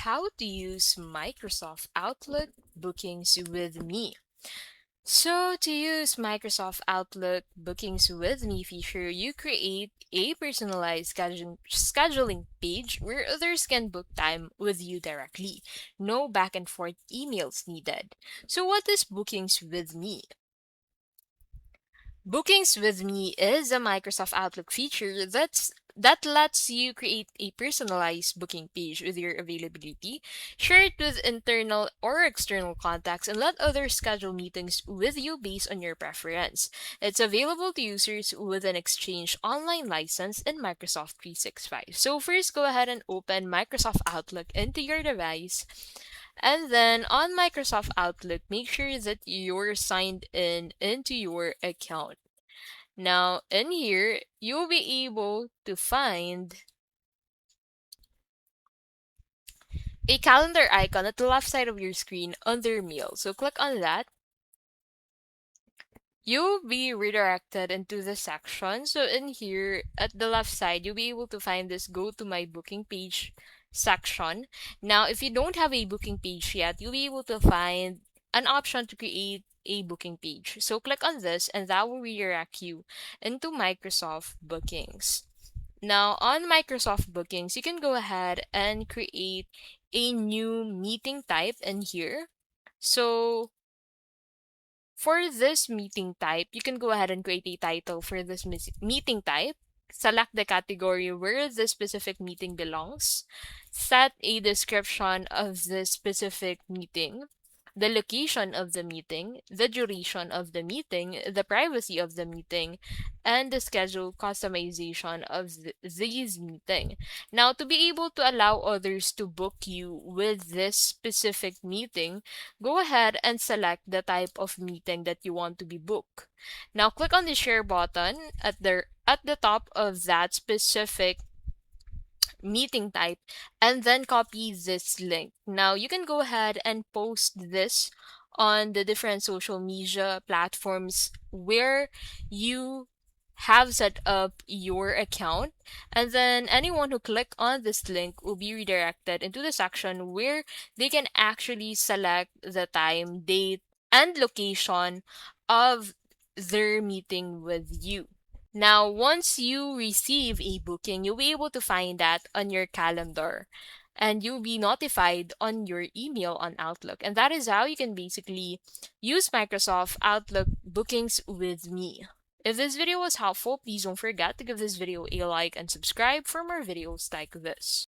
how to use Microsoft Outlook bookings with me. So, to use Microsoft Outlook bookings with me feature, you create a personalized scheduling page where others can book time with you directly. No back and forth emails needed. So, what is bookings with me? Bookings with Me is a Microsoft Outlook feature that lets you create a personalized booking page with your availability, share it with internal or external contacts, and let others schedule meetings with you based on your preference. It's available to users with an Exchange Online license in Microsoft 365. So first, go ahead and open Microsoft Outlook into your device. And then on Microsoft Outlook, make sure that you're signed in into your account. Now, in here, you'll be able to find a calendar icon at the left side of your screen under Mail. So click on that. You'll be redirected into the section. So in here, at the left side, you'll be able to find this Go to My Booking Page section. Now, if you don't have a booking page yet, you'll be able to find an option to create a booking page. So click on this and that will redirect you into Microsoft Bookings. Now, on Microsoft Bookings, you can go ahead and create a new meeting type in here. So, for this meeting type, you can go ahead and create a title for this meeting type. Select the category where the specific meeting belongs. Set a description of the specific meeting, the location of the meeting, the duration of the meeting, the privacy of the meeting, and the schedule customization of these meeting. Now, to be able to allow others to book you with this specific meeting, go ahead and select the type of meeting that you want to be booked. Now, click on the share button at the top of that specific meeting type and then copy this link. Now you can go ahead and post this on the different social media platforms where you have set up your account, and then anyone who click on this link will be redirected into the section where they can actually select the time, date, and location of their meeting with you. Now, once you receive a booking, you'll be able to find that on your calendar and you'll be notified on your email on Outlook. And that is how you can basically use Microsoft Outlook bookings with me. If this video was helpful, please don't forget to give this video a like and subscribe for more videos like this.